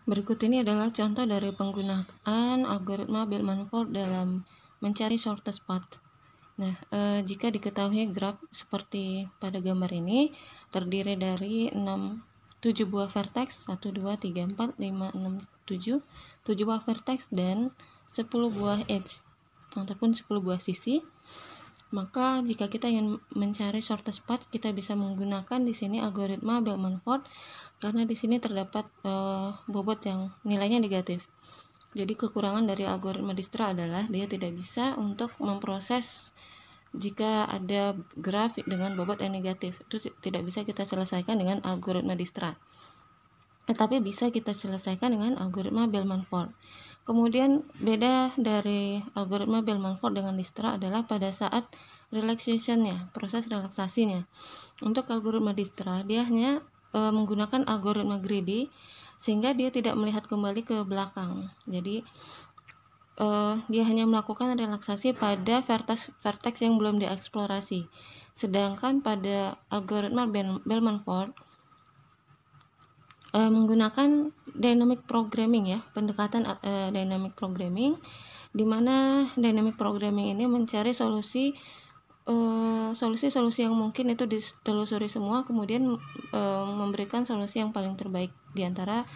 Berikut ini adalah contoh dari penggunaan algoritma Bellman-Ford dalam mencari shortest path. Nah, jika diketahui graf seperti pada gambar ini terdiri dari 7 buah vertex, 1, 2, 3, 4, 5, 6, 7 buah vertex dan 10 buah edge ataupun 10 buah sisi. Maka jika kita ingin mencari shortest path, kita bisa menggunakan di sini algoritma Bellman-Ford karena di sini terdapat bobot yang nilainya negatif. Jadi kekurangan dari algoritma Dijkstra adalah dia tidak bisa untuk memproses jika ada graf dengan bobot yang negatif. Itu tidak bisa kita selesaikan dengan algoritma Dijkstra. Tetapi bisa kita selesaikan dengan algoritma Bellman-Ford. Kemudian beda dari algoritma Bellman-Ford dengan Dijkstra adalah pada saat relaxation-nya, proses relaksasinya. Untuk algoritma Dijkstra dia hanya menggunakan algoritma greedy sehingga dia tidak melihat kembali ke belakang. Jadi dia hanya melakukan relaksasi pada vertex yang belum dieksplorasi. Sedangkan pada algoritma Bellman-Ford menggunakan dynamic programming ya, pendekatan dynamic programming, di mana dynamic programming ini mencari solusi-solusi yang mungkin itu ditelusuri semua, kemudian memberikan solusi yang paling terbaik di antara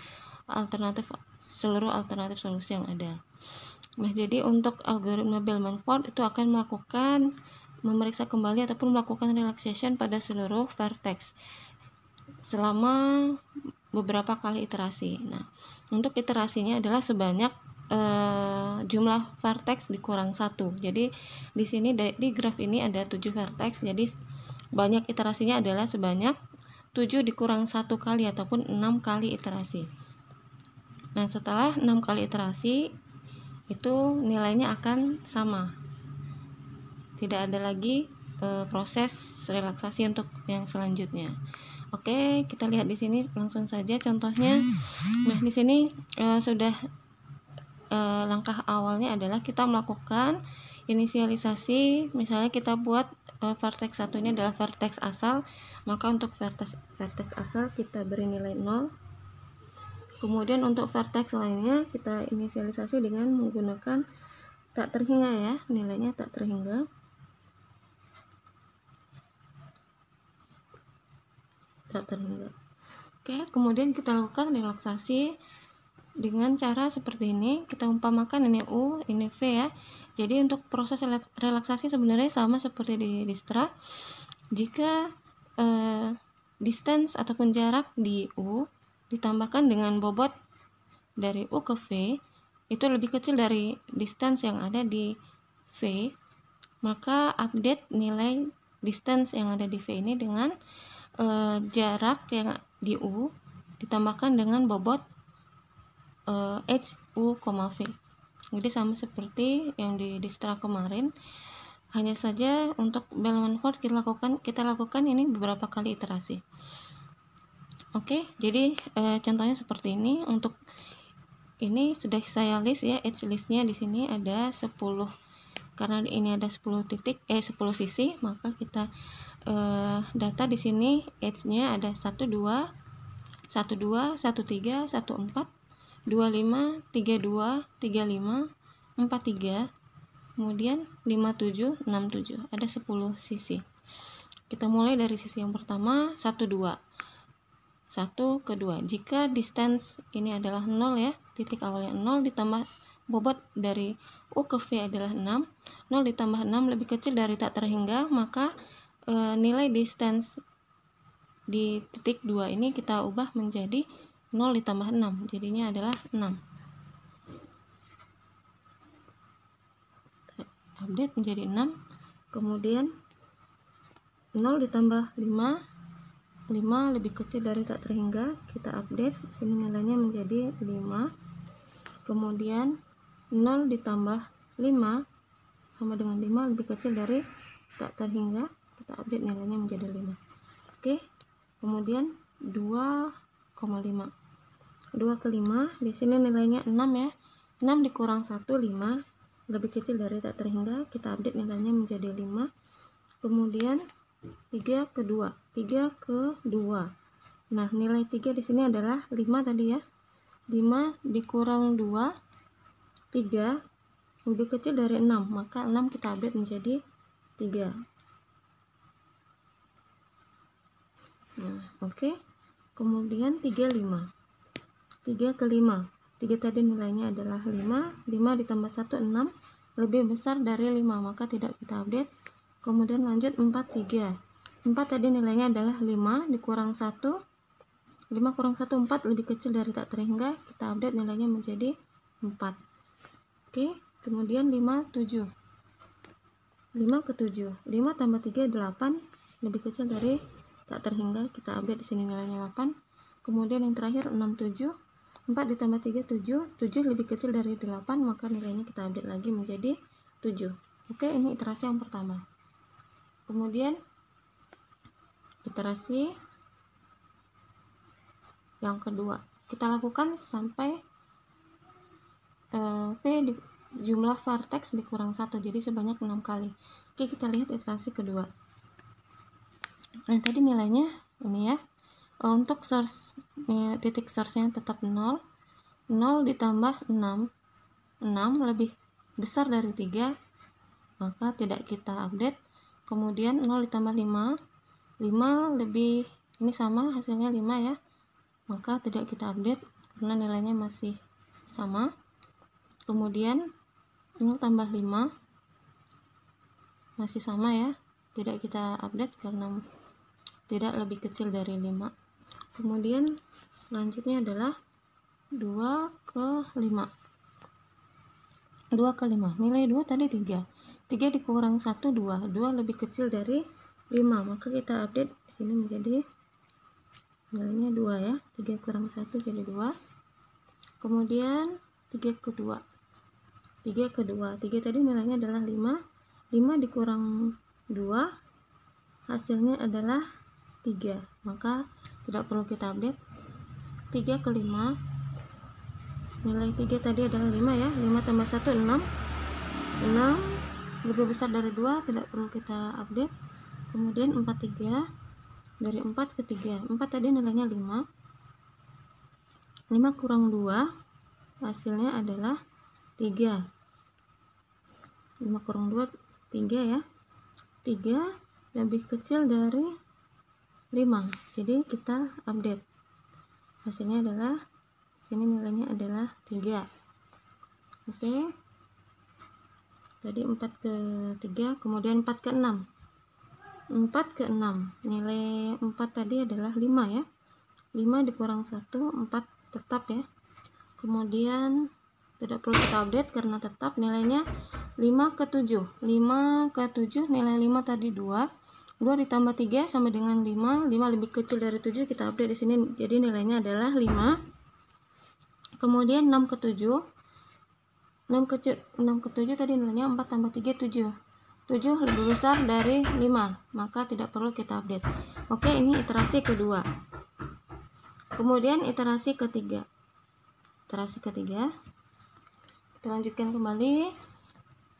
seluruh alternatif solusi yang ada. Nah, jadi untuk algoritma Bellman-Ford itu akan memeriksa kembali ataupun melakukan relaxation pada seluruh vertex selama beberapa kali iterasi. Nah, untuk iterasinya adalah sebanyak jumlah vertex dikurang 1. Jadi di sini di graf ini ada 7 vertex. Jadi banyak iterasinya adalah sebanyak 7 dikurang 1 kali ataupun 6 kali iterasi. Nah, setelah 6 kali iterasi itu nilainya akan sama. Tidak ada lagi proses relaksasi untuk yang selanjutnya. Oke, kita lihat di sini langsung saja contohnya. Nah, di sini sudah langkah awalnya adalah kita melakukan inisialisasi. Misalnya kita buat vertex satunya adalah vertex asal, maka untuk vertex asal kita beri nilai 0. Kemudian untuk vertex lainnya kita inisialisasi dengan menggunakan tak terhingga ya, nilainya tak terhingga. Oke, kemudian kita lakukan relaksasi dengan cara seperti ini. Kita umpamakan ini U, ini V ya. Jadi untuk proses relaksasi sebenarnya sama seperti di Dijkstra. Jika distance ataupun jarak di U ditambahkan dengan bobot dari U ke V itu lebih kecil dari distance yang ada di V, maka update nilai distance yang ada di V ini dengan jarak yang di U ditambahkan dengan bobot H U, V. Jadi sama seperti yang di Dijkstra kemarin, hanya saja untuk Bellman-Ford kita lakukan ini beberapa kali iterasi. Oke, jadi contohnya seperti ini. Untuk ini sudah saya list ya, edge listnya di sini ada 10. Karena ini ada 10 sisi, maka kita data di sini edge-nya ada 12, 13, 14, 25, 32, 35, 43, kemudian 57, 67. Ada 10 sisi. Kita mulai dari sisi yang pertama, 1, 2. 1 ke 2. Jika distance ini adalah 0 ya, titik awalnya 0 ditambah bobot dari U ke V adalah 6, 0 ditambah 6 lebih kecil dari tak terhingga, maka nilai distance di titik 2 ini kita ubah menjadi 0 ditambah 6, jadinya adalah 6. Update menjadi 6, kemudian 0 ditambah 5 lebih kecil dari tak terhingga, kita update, sini nilainya menjadi 5. Kemudian 0 ditambah 5 sama dengan 5 lebih kecil dari tak terhingga, kita update nilainya menjadi 5. Oke, kemudian 2,5. 2 ke 5, di sini nilainya 6 ya. 6 dikurang 1, 5 lebih kecil dari tak terhingga, kita update nilainya menjadi 5. Kemudian 3 ke 2. 3 ke 2. Nah, nilai 3 di sini adalah 5 tadi ya. 5 dikurang 2, 3 lebih kecil dari 6, maka 6 kita update menjadi 3. Nah, oke. Kemudian 3, 5. 3 ke 5. 3 tadi nilainya adalah 5. 5 ditambah 1, 6. Lebih besar dari 5, maka tidak kita update. Kemudian lanjut 4, 3. 4 tadi nilainya adalah 5 dikurang 1. 5 kurang 1, 4 lebih kecil dari tak terhingga, kita update nilainya menjadi 4. Oke, kemudian 5, 7. 5 ke 7. 5 tambah 3, 8. Lebih kecil dari tak terhingga, kita update di sini nilainya 8. Kemudian yang terakhir 6, 7. 4 ditambah 3, 7. 7 lebih kecil dari 8, maka nilainya kita update lagi menjadi 7. Oke, ini iterasi yang pertama. Kemudian iterasi yang kedua, kita lakukan sampai V di jumlah vertex dikurang 1, jadi sebanyak 6 kali. Oke, kita lihat iterasi kedua. Nah, tadi nilainya ini ya. Untuk source titik source-nya tetap 0. 0 ditambah 6. 6 lebih besar dari 3, maka tidak kita update. Kemudian 0 ditambah 5. 5 lebih, ini sama hasilnya 5 ya, maka tidak kita update karena nilainya masih sama. Kemudian 0 tambah 5 masih sama ya, tidak kita update karena tidak lebih kecil dari 5. Kemudian selanjutnya adalah 2 ke 5. 2 ke 5, nilai 2 tadi 3. 3 dikurang 1, 2. 2 lebih kecil dari 5, maka kita update di sini menjadi nilainya 2 ya. 3 kurang 1 jadi 2. Kemudian 3 ke 2. 3 ke 2. 3 tadi nilainya adalah 5. 5 dikurang 2 hasilnya adalah 3, maka tidak perlu kita update. 3 ke 5. Nilai 3 tadi adalah 5 ya. 5 tambah 1, 6. 6 lebih besar dari 2, tidak perlu kita update. Kemudian 4, 3. Dari 4 ke 3. 4 tadi nilainya 5. 5 kurang 2 hasilnya adalah 3. 5 kurang 2, 3 ya. 3 lebih kecil dari 5, jadi kita update. Hasilnya adalah, sini nilainya adalah 3. Oke. Tadi 4 ke 3, kemudian 4 ke 6. 4 ke 6. Nilai 4 tadi adalah 5 ya. 5 dikurang 1, 4 tetap ya. Kemudian tidak perlu kita update karena tetap nilainya 5 ke 7. 5 ke 7, nilai 5 tadi 2. 2 ditambah 3 sama dengan 5. 5 lebih kecil dari 7, kita update di sini jadi nilainya adalah 5. Kemudian 6 ke 7. 6 ke 7 tadi nilainya 4 tambah 3, 7. 7 lebih besar dari 5, maka tidak perlu kita update. Oke, ini iterasi kedua. Kemudian iterasi ketiga. Iterasi ketiga, kita lanjutkan kembali.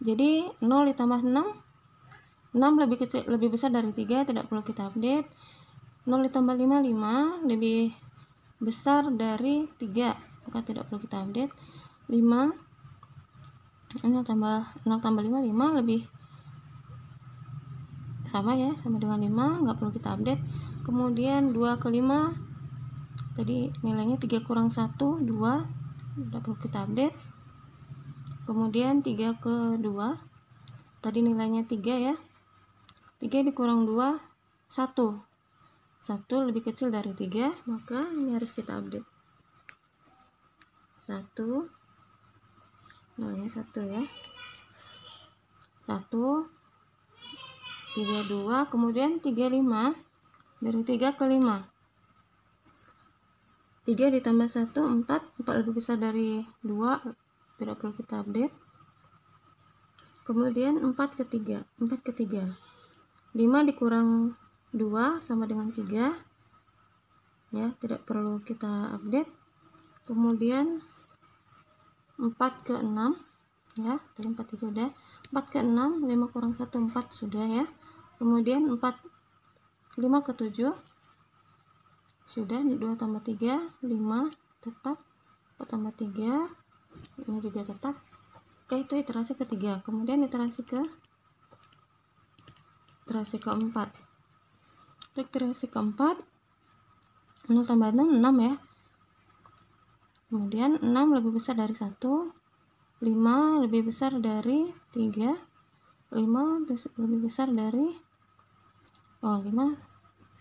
Jadi 0 ditambah 6. 6 lebih besar dari 3, tidak perlu kita update. 0 ditambah 5, 5 lebih besar dari 3, maka tidak perlu kita update. 5 0 tambah 5, 5 lebih sama ya, sama dengan 5, nggak perlu kita update. Kemudian 2 ke 5 tadi nilainya 3 kurang 1, 2, tidak perlu kita update. Kemudian 3 ke 2 tadi nilainya 3 ya. 3 dikurang 2, 1. 1 lebih kecil dari 3, maka ini harus kita update. 1 nilainya 1 ya. 1 3, 2, kemudian 3, 5. Dari 3 ke 5. 3 ditambah 1, 4. 4 lebih besar dari 2, tidak perlu kita update. Kemudian 4 ke 3. 4 ke 3. 5 dikurang 2 sama dengan 3 ya, tidak perlu kita update. Kemudian 4 ke 6 ya, tadi 4 juga udah. 4 ke 6, 5 kurang 1, 4 sudah ya. Kemudian 5 ke 7 sudah. 2 tambah 3, 5 tetap. 4 tambah 3, ini juga tetap. Oke, itu iterasi ketiga. Kemudian iterasi keempat. Untuk iterasi keempat, 0 tambah 6, 6 ya. Kemudian 6 lebih besar dari 1, 5 lebih besar dari 3, 5 lebih besar dari 5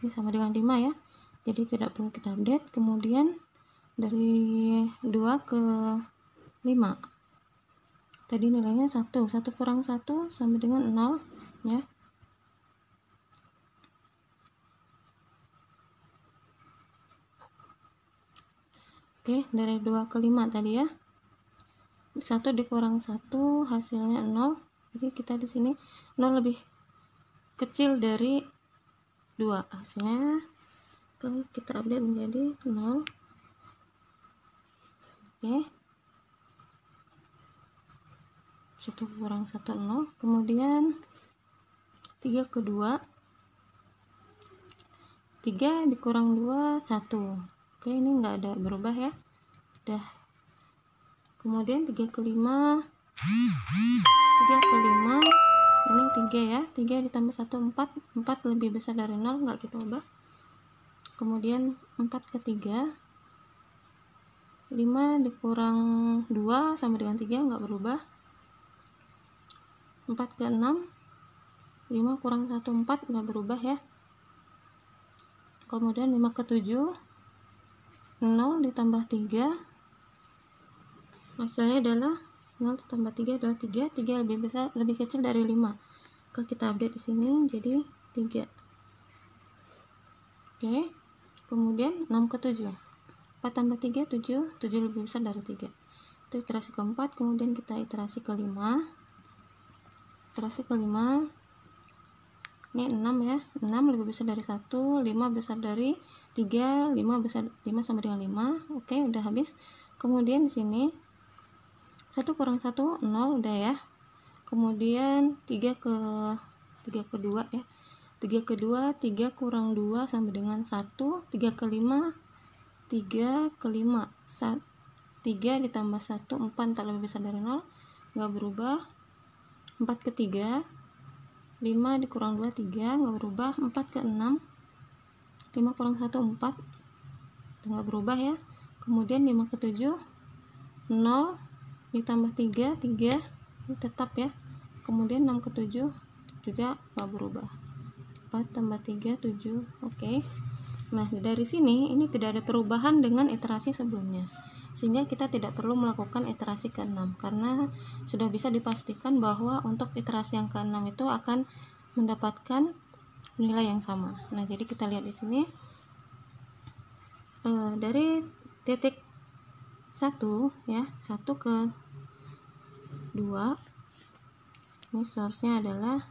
ini sama dengan 5 ya, jadi tidak perlu kita update. Kemudian dari 2 ke 5 tadi nilainya 1 kurang 1 sama dengan 0 ya. Oke, dari 2 ke 5 tadi ya, 1 dikurang 1 hasilnya 0. Jadi kita di sini 0 lebih kecil dari 2, hasilnya kalau kita update menjadi 0. Oke, 1 kurang 1 0. Kemudian 3 ke 2, 3 dikurang 2 1. Oke, ini enggak ada berubah ya, udah. Kemudian 3 ke 5, 3 ke 5 ini 3 ya, 3 ditambah 1 4, 4 lebih besar dari 0, enggak kita ubah. Kemudian 4 ke 3, 5 dikurang 2 sama dengan 3, enggak berubah. 4 ke 6, 5 kurang 1 4, enggak berubah ya. Kemudian 5 ke 7, 0 ditambah 3, hasilnya adalah 0 ditambah 3 adalah 3. 3 lebih kecil dari 5. Kalau kita update di sini jadi 3. Oke. Kemudian 6 ke 7. 4 tambah 3 7, 7 lebih besar dari 3. Itu iterasi keempat. Kemudian kita iterasi kelima. Iterasi kelima ini 6 ya. 6 lebih besar dari 1, 5 besar dari 3, 5 sama dengan 5. Oke, udah habis. Kemudian di sini 1 kurang 1 0 udah ya. Kemudian 3 ke 2 ya. 3 ke 2, 3 kurang 2 sama dengan 1. 3 ke 5, 3 ke 5, 3 ditambah 1 4, tak lebih besar dari 0, nggak berubah. 4 ke 3, 5 dikurang 2 3, nggak berubah. 4 ke 6, 5 kurang 1 4, nggak berubah ya. Kemudian 5 ke 7, 0 ditambah 3 3, ini tetap ya. Kemudian 6 ke 7 juga nggak berubah. 4 tambah 3 7. Oke. Nah, dari sini ini tidak ada perubahan dengan iterasi sebelumnya, sehingga kita tidak perlu melakukan iterasi ke-6 karena sudah bisa dipastikan bahwa untuk iterasi yang ke-6 itu akan mendapatkan nilai yang sama. Nah, jadi kita lihat di sini dari titik 1 ya, 1 ke 2 ini source-nya adalah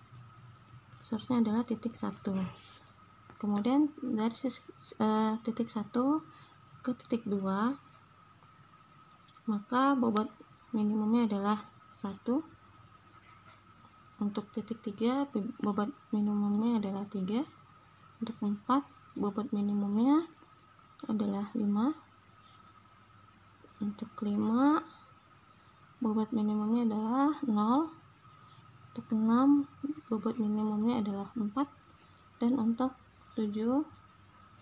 titik 1. Kemudian dari titik 1 ke titik 2, maka bobot minimumnya adalah 1. Untuk titik 3 bobot minimumnya adalah 3. Untuk 4 bobot minimumnya adalah 5. Untuk 5 bobot minimumnya adalah 0. Untuk 6 bobot minimumnya adalah 4. Dan untuk 7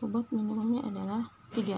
bobot minimumnya adalah 3.